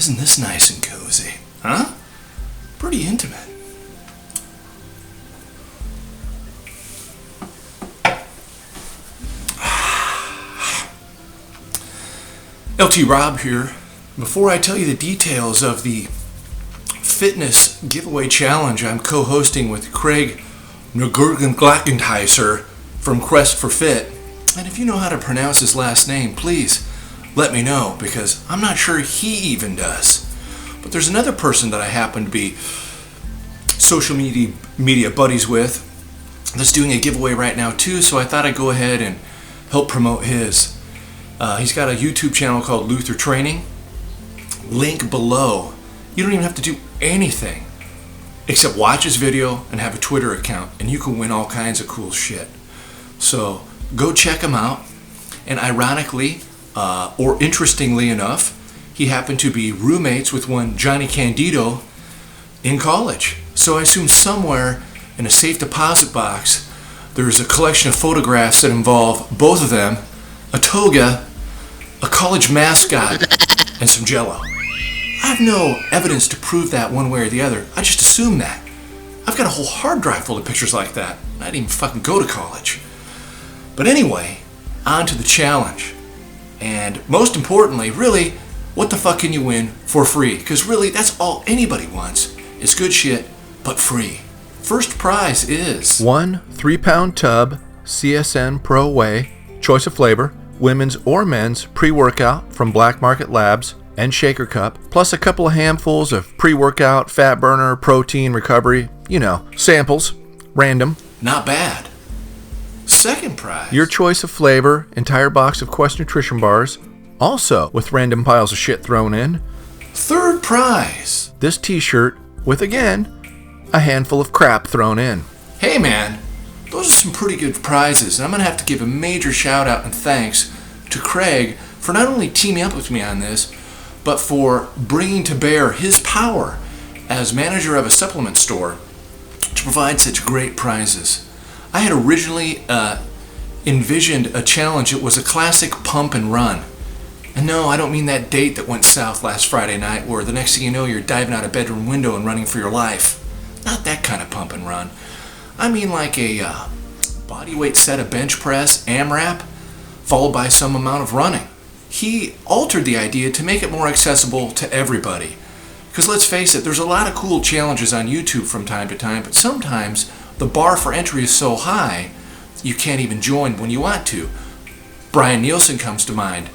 Isn't this nice and cozy? Huh? Pretty intimate. LT Rob here. Before I tell you the details of the fitness giveaway challenge I'm co-hosting with Craig Nugurgen-Glackenheiser from Quest for Fit, and if you know how to pronounce his last name, please let me know, because I'm not sure he even does. But there's another person that I happen to be social media buddies with that's doing a giveaway right now too, so I thought I'd go ahead and help promote his. He's got a YouTube channel called Luther Training. Link below. You don't even have to do anything except watch his video and have a Twitter account, and you can win all kinds of cool shit. So go check him out. And ironically, or interestingly enough, he happened to be roommates with one Johnny Candido in college. So I assume somewhere in a safe deposit box there's a collection of photographs that involve both of them, a toga, a college mascot, and some Jell-O. I have no evidence to prove that one way or the other. I just assume that. I've got a whole hard drive full of pictures like that. I didn't even fucking go to college. But anyway, on to the challenge. And most importantly, really, what the fuck can you win for free? Because really, that's all anybody wants. It's good shit, but free. First prize is 1 3-pound tub CSN Pro Whey, choice of flavor, women's or men's pre-workout from Black Market Labs and shaker cup, plus a couple of handfuls of pre-workout, fat burner, protein, recovery, samples, random. Not bad. Second prize, your choice of flavor, entire box of Quest nutrition bars, also with random piles of shit thrown in. Third prize, this t-shirt with, again, a handful of crap thrown in. Hey man, those are some pretty good prizes, and I'm going to have to give a major shout out and thanks to Craig for not only teaming up with me on this, but for bringing to bear his power as manager of a supplement store to provide such great prizes. I had originally envisioned a challenge. It was a classic pump and run. And no, I don't mean that date that went south last Friday night where the next thing you know you're diving out a bedroom window and running for your life. Not that kind of pump and run. I mean like a bodyweight set of bench press, AMRAP, followed by some amount of running. He altered the idea to make it more accessible to everybody. Because let's face it, there's a lot of cool challenges on YouTube from time to time, but sometimes the bar for entry is so high you can't even join when you want to. Brian Nielsen comes to mind.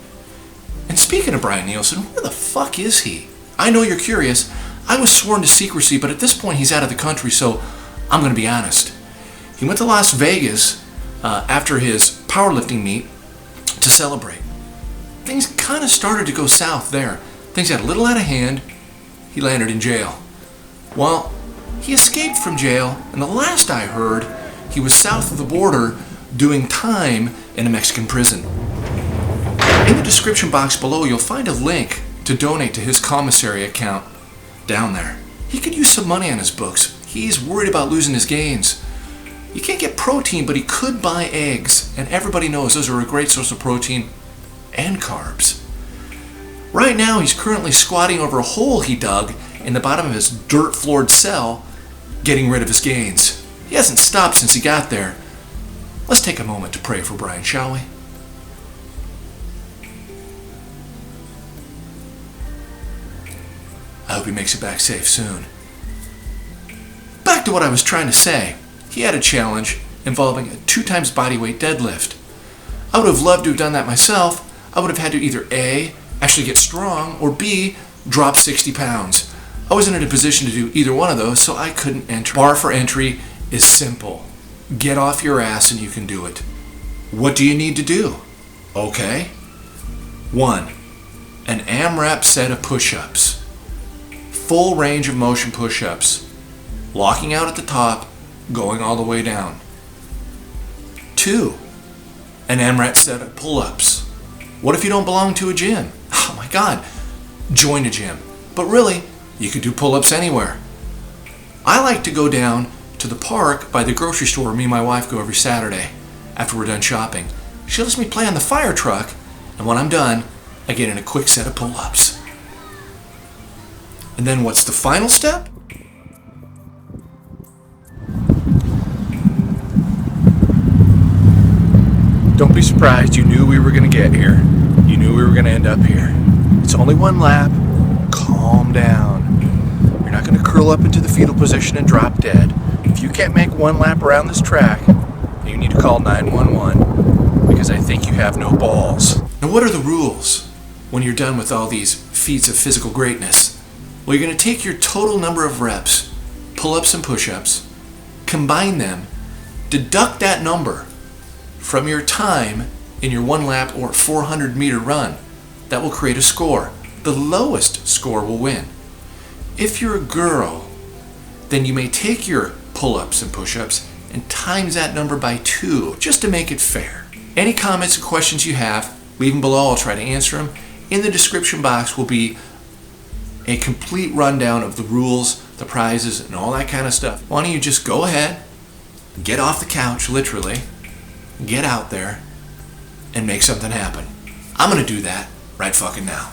And speaking of Brian Nielsen, where the fuck is he? I know you're curious. I was sworn to secrecy, but at this point he's out of the country, so I'm going to be honest. He went to Las Vegas after his powerlifting meet to celebrate. Things kind of started to go south there. Things got a little out of hand. He landed in jail. Well, he escaped from jail, and the last I heard, he was south of the border doing time in a Mexican prison. In the description box below, you'll find a link to donate to his commissary account down there. He could use some money on his books. He's worried about losing his gains. You can't get protein, but he could buy eggs, and everybody knows those are a great source of protein and carbs. Right now, he's currently squatting over a hole he dug in the bottom of his dirt-floored cell, getting rid of his gains. He hasn't stopped since he got there. Let's take a moment to pray for Brian, shall we? I hope he makes it back safe soon. Back to what I was trying to say. He had a challenge involving a 2 times bodyweight deadlift. I would have loved to have done that myself. I would have had to either A, actually get strong, or B, drop 60 pounds. I wasn't in a position to do either one of those, so I couldn't enter. Bar for entry is simple. Get off your ass and you can do it. What do you need to do? Okay. 1. An AMRAP set of push-ups. Full range of motion push-ups. Locking out at the top, going all the way down. 2. An AMRAP set of pull-ups. What if you don't belong to a gym? Oh my God, join a gym. But really, you could do pull-ups anywhere. I like to go down to the park by the grocery store where me and my wife go every Saturday after we're done shopping. She lets me play on the fire truck, and when I'm done, I get in a quick set of pull-ups. And then what's the final step? Don't be surprised, you knew we were going to get here. You knew we were going to end up here. It's only one lap. Calm down. You're not going to curl up into the fetal position and drop dead. If you can't make one lap around this track, you need to call 911 because I think you have no balls. Now what are the rules when you're done with all these feats of physical greatness? Well, you're going to take your total number of reps, pull-ups and push-ups, combine them, deduct that number from your time in your 1 lap or 400 meter run. That will create a score. The lowest score will win. If you're a girl, then you may take your pull-ups and push-ups and times that number by 2 just to make it fair. Any comments and questions you have, leave them below. I'll try to answer them. In the description box will be a complete rundown of the rules, the prizes, and all that kind of stuff. Why don't you just go ahead, get off the couch, literally, get out there, and make something happen. I'm gonna do that right fucking now.